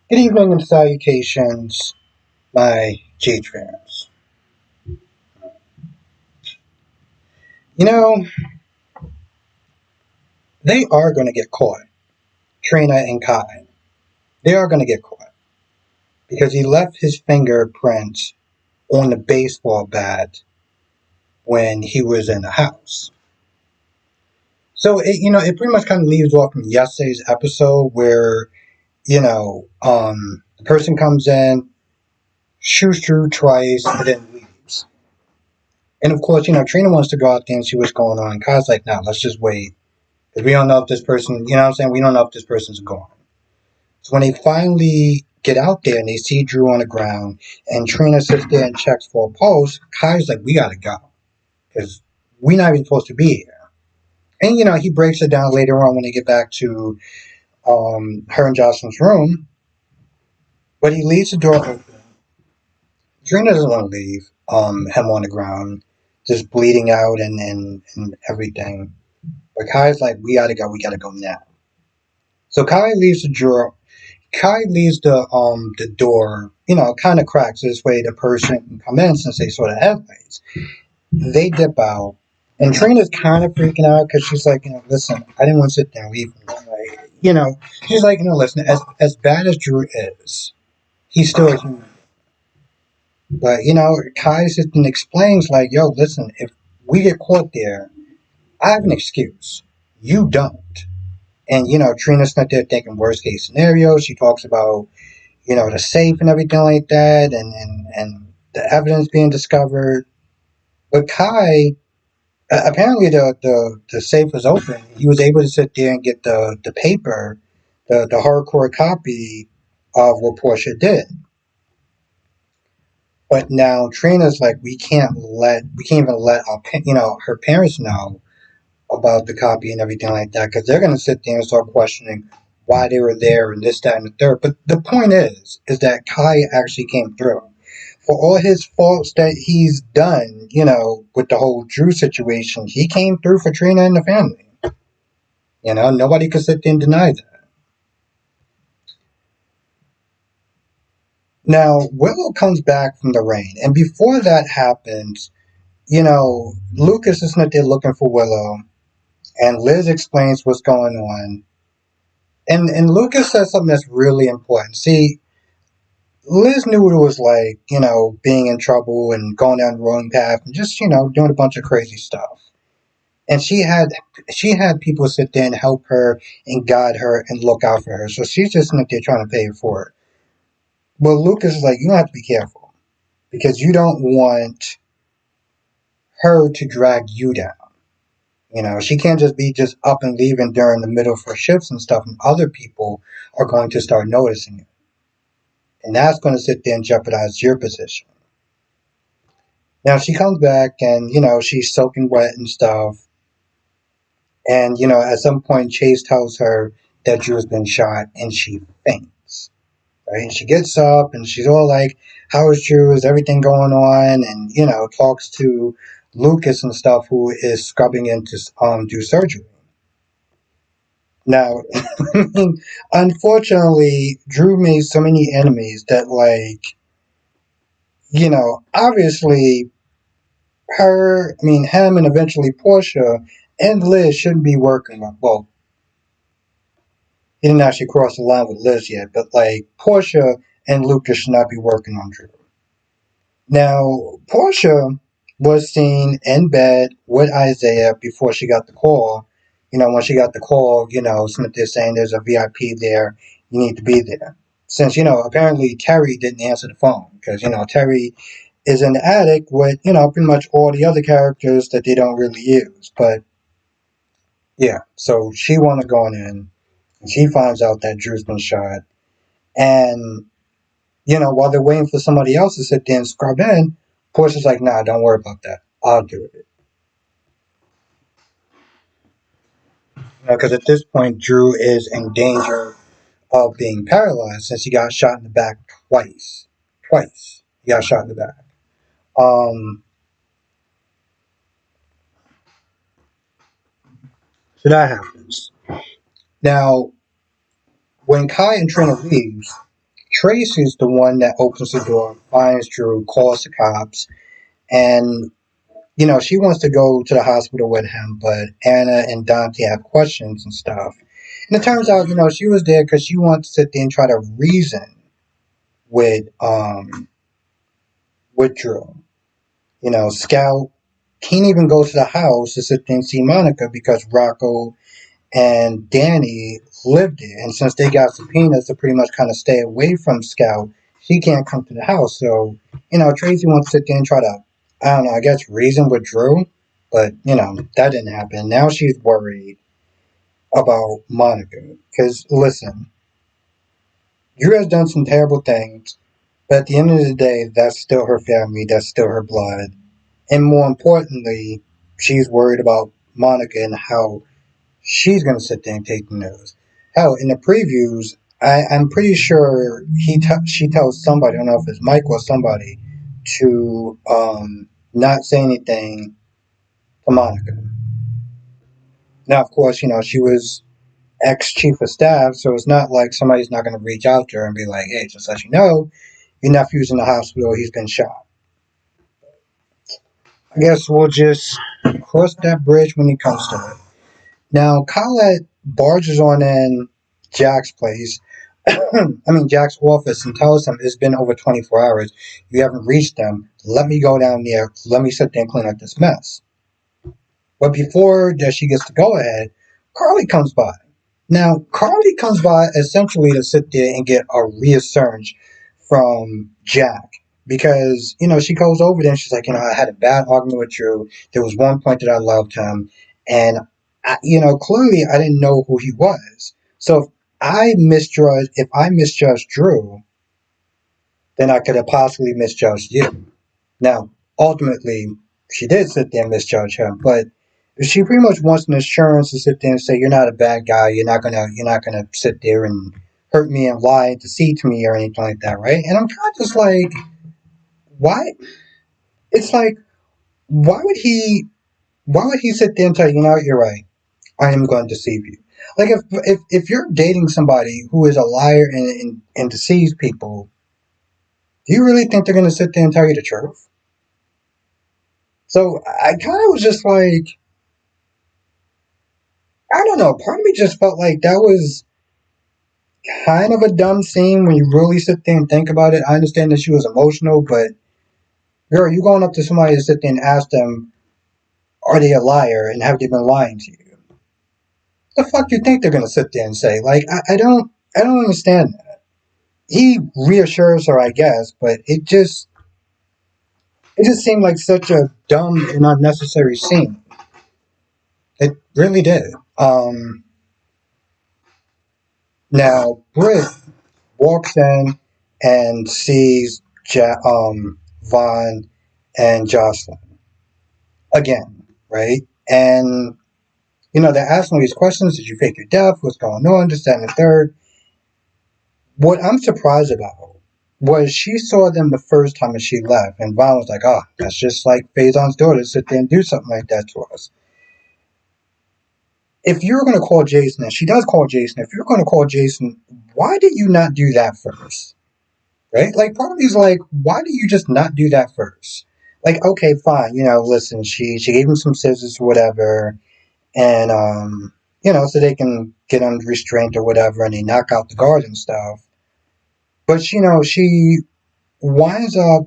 Good evening and salutations, my G fans. You know, they are going to get caught. Trina and Kai. They are going to get caught because he left his fingerprints on the baseball bat when he was in the house. So it pretty much kind of leaves off from yesterday's episode where the person comes in, shoots through twice, and then leaves. And of course, Trina wants to go out there and see what's going on. Kai's like, no, let's just wait. Because we don't know if this person, you know what I'm saying? We don't know if this person's gone. So when they finally get out there and they see Drew on the ground and Trina sits there and checks for a pulse, Kai's like, we gotta go. Because we're not even supposed to be here. And, he breaks it down later on when they get back to her and Jocelyn's room. But he leaves the door open. Trina doesn't want to leave him on the ground, just bleeding out and everything. But Kai's like, we gotta go now. So Kai leaves the drawer. Kai leaves the door, kind of cracks this way the person can come in since they saw the headlights. They dip out, and Trina's kind of freaking out because she's like, listen, I didn't want to sit there and leave him. Like, she's like, listen, as bad as Drew is, he's still a human. But Kai sits and explains like, yo, listen, if we get caught there, I have an excuse. You don't. And Trina's not there thinking worst case scenario. She talks about the safe and everything like that, and the evidence being discovered. But Kai, apparently the safe was open. He was able to sit there and get the paper, the hardcore copy of what Portia did. But now Trina's like, we can't even let her parents know about the copy and everything like that because they're gonna sit there and start questioning why they were there and this, that, and the third. But the point is that Kai actually came through. For all his faults that he's done, with the whole Drew situation, he came through for Trina and the family. Nobody could sit there and deny that. Now, Willow comes back from the rain, and before that happens, Lucas is not there looking for Willow, and Liz explains what's going on. And Lucas says something that's really important. See, Liz knew what it was like, being in trouble and going down the wrong path and just, doing a bunch of crazy stuff. And she had people sit there and help her and guide her and look out for her. So she's just not there trying to pay it forward. But Lucas is like, you have to be careful because you don't want her to drag you down. She can't just be just up and leaving during the middle for shifts and stuff, and other people are going to start noticing it. And that's going to sit there and jeopardize your position. Now she comes back and, she's soaking wet and stuff. And, at some point, Chase tells her that Drew's been shot and she faints. Right? And she gets up and she's all like, how is Drew? Is everything going on? And, talks to Lucas and stuff who is scrubbing in to do surgery. Now, unfortunately, Drew made so many enemies that, like, obviously him and eventually Portia and Liz shouldn't be working. Well, he didn't actually cross the line with Liz yet, but like Portia and Lucas should not be working on Drew. Now, Portia was seen in bed with Isaiah before she got the call. When she got the call, Smith is saying there's a VIP there, you need to be there. Since, apparently Terry didn't answer the phone because, Terry is in the attic with, pretty much all the other characters that they don't really use. But yeah, so she wanted going in and she finds out that Drew's been shot. And, while they're waiting for somebody else to sit there and scrub in, Portia's like, nah, don't worry about that. I'll do it. Because at this point, Drew is in danger of being paralyzed since he got shot in the back twice. Twice. He got shot in the back. Um, so that happens. Now, when Kai and Trina leaves, Tracy's the one that opens the door, finds Drew, calls the cops, and she wants to go to the hospital with him, but Anna and Dante have questions and stuff. And it turns out, she was there because she wants to sit there and try to reason with Drew. Scout can't even go to the house to sit there and see Monica because Rocco and Danny lived there. And since they got subpoenas to pretty much kind of stay away from Scout, she can't come to the house. So, Tracy wants to sit there and try to, I don't know, I guess reason with Drew. But, that didn't happen. Now she's worried about Monica. Because, listen, Drew has done some terrible things. But at the end of the day, that's still her family. That's still her blood. And more importantly, she's worried about Monica and how she's going to sit there and take the news. Hell, in the previews, I'm pretty sure she tells somebody, I don't know if it's Mike or somebody, to not say anything to Monica. Now, of course, she was ex-chief of staff, so it's not like somebody's not going to reach out to her and be like, hey, just let you know, your nephew's in the hospital, he's been shot. I guess we'll just cross that bridge when it comes to it. Now, Colette barges on in Jack's place, Jack's office, and tells him it's been over 24 hours. You haven't reached them. Let me go down there. Let me sit there and clean up this mess. But before that she gets to go ahead, Carly comes by. Now, Carly comes by essentially to sit there and get a reassurance from Jack. Because, she goes over there and she's like, I had a bad argument with Drew. There was one point that I loved him. And, clearly I didn't know who he was. So if I misjudged Drew, then I could have possibly misjudged you. Now, ultimately, she did sit there and misjudge him, but she pretty much wants an assurance to sit there and say, you're not a bad guy, you're not gonna sit there and hurt me and lie and deceive to me or anything like that, right? And I'm kind of just like, why? It's like, why would he sit there and tell you, you're right, I am going to deceive you. Like if you're dating somebody who is a liar and deceives people, do you really think they're going to sit there and tell you the truth? So I kind of was just like, I don't know. Part of me just felt like that was kind of a dumb scene when you really sit there and think about it. I understand that she was emotional, but girl, you going up to somebody to sit there and ask them, are they a liar and have they been lying to you? The fuck you think they're going to sit there and say? Like, I don't understand that. He reassures her, I guess, but it just seemed like such a dumb and unnecessary scene. It really did. Now Brit walks in and sees Vaughn and Jocelyn again, right? And they're asking these questions: did you fake your death? What's going on? This, that, and the third. What I'm surprised about was she saw them the first time and she left, and Vaughn was like, "Oh, that's just like Faison's daughter sit there and do something like that to us." If you're going to call Jason, and she does call Jason, if you're going to call Jason, why did you not do that first? Right? Like, part of me's like, why do you just not do that first? Like, okay, fine, listen, she gave him some scissors or whatever, and, so they can get under restraint or whatever, and they knock out the guards and stuff. But, she winds up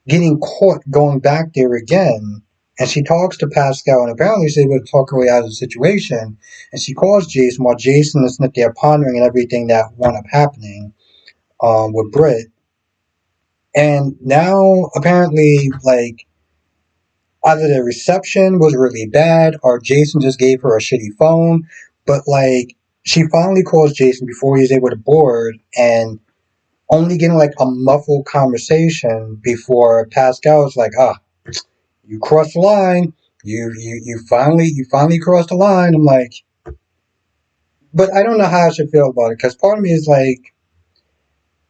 getting caught going back there again. And she talks to Pascal, and apparently she's able to talk her way out of the situation. And she calls Jason while Jason is not there pondering and everything that wound up happening with Brit. And now, apparently, like, either the reception was really bad or Jason just gave her a shitty phone. But, like, she finally calls Jason before he's able to board and only getting, like, a muffled conversation before Pascal's like, you crossed the line. You finally crossed the line. I'm like, but I don't know how I should feel about it because part of me is like,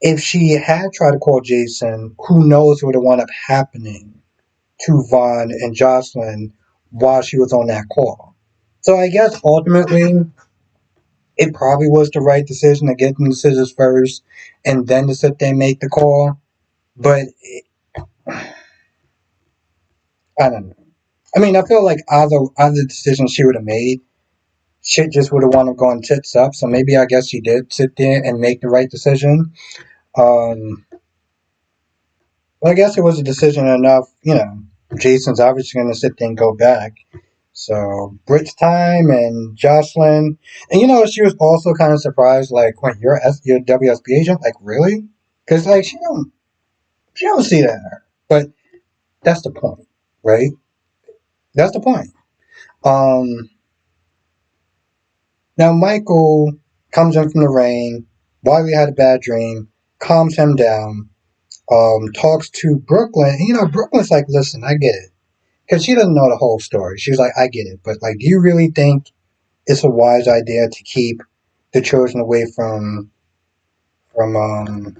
if she had tried to call Jason, who knows what would wound up happening to Vaughn and Jocelyn while she was on that call. So I guess ultimately, it probably was the right decision to get them the scissors first and then to sit there and make the call. But I don't know. I mean, I feel like other decisions she would have made, shit just would have wound up going tits up. So maybe I guess she did sit there and make the right decision. Um, but I guess it was a decision enough. Jason's obviously going to sit there and go back. So Brit's time and Jocelyn, and she was also kind of surprised, like, when you're a WSB agent, like, really? Because like she don't see that in her. But that's the point, right? That's the point. Um, Now Michael comes in from the rain. Wiley had a bad dream, calms him down, talks to Brooklyn. And, Brooklyn's like, listen, I get it. Because she doesn't know the whole story. She's like, I get it. But, like, do you really think it's a wise idea to keep the children away from, um,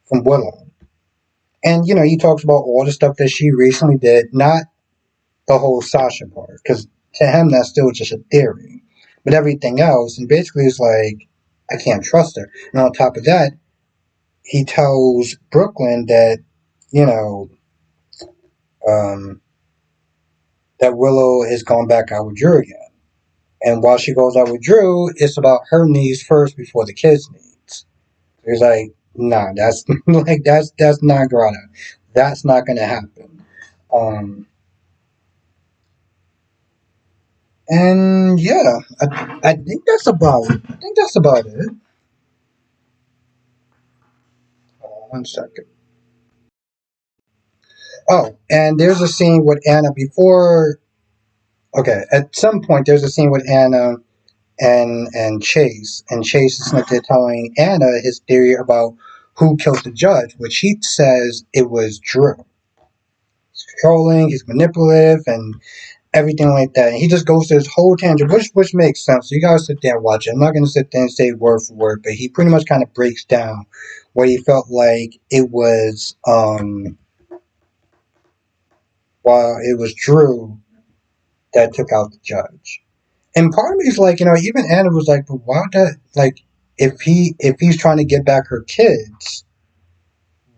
from Willow? And, he talks about all the stuff that she recently did, not the whole Sasha part. Because to him, that's still just a theory. But everything else, and basically it's like, I can't trust her. And on top of that, he tells Brooklyn that, you know, um, that Willow is going back out with Drew again. And while she goes out with Drew, it's about her needs first before the kids' needs. So he's like, nah, that's like that's not grata. That's not gonna happen. Um, and yeah, I think that's about it. I think that's about it. Hold on one second. Oh, and there's a scene with Anna before. Okay, at some point there's a scene with Anna and Chase, and Chase is like they're telling Anna his theory about who killed the judge, which he says it was Drew. He's controlling, he's manipulative, and everything like that. And he just goes to this whole tangent, which makes sense. So you gotta sit there and watch it. I'm not gonna sit there and say word for word, but he pretty much kind of breaks down where he felt like it was while it was Drew that took out the judge. And part of me is like, even Anna was like, but why would that, like, if he's trying to get back her kids,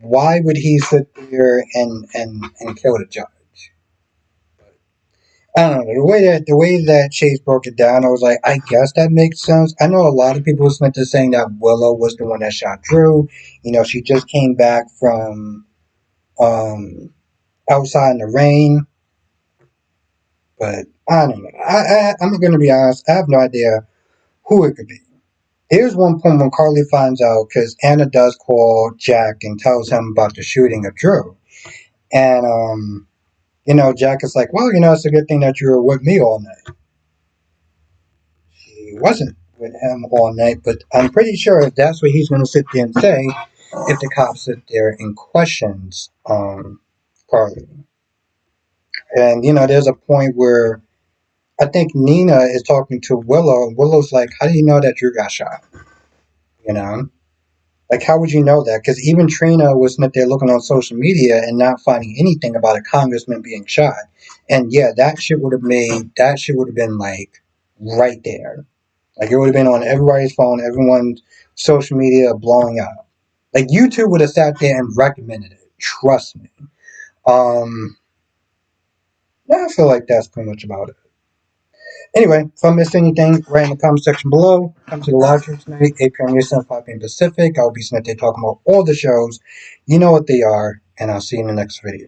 why would he sit there and kill the judge? I don't know, the way that Chase broke it down, I was like, I guess that makes sense. I know a lot of people went to saying that Willow was the one that shot Drew. She just came back from outside in the rain, but I don't know. I'm gonna be honest, I have no idea who it could be. Here's one point when Carly finds out, because Anna does call Jack and tells him about the shooting of Drew. And, Jack is like, well, it's a good thing that you were with me all night. She wasn't with him all night, but I'm pretty sure that's what he's going to sit there and say if the cops sit there and questions Carly. And, there's a point where I think Nina is talking to Willow, and Willow's like, how do you know that Drew got shot? You know? Like, how would you know that? Because even Trina was not there looking on social media and not finding anything about a congressman being shot. And yeah, that shit would have been like right there. Like, it would have been on everybody's phone, everyone's social media blowing up. Like, YouTube would have sat there and recommended it. Trust me. Um, yeah, I feel like that's pretty much about it. Anyway, if I missed anything, write in the comment section below. Come to the live stream tonight, 8 p.m. Eastern, 5 p.m. Pacific. I'll be sitting there talking about all the shows. You know what they are, and I'll see you in the next video.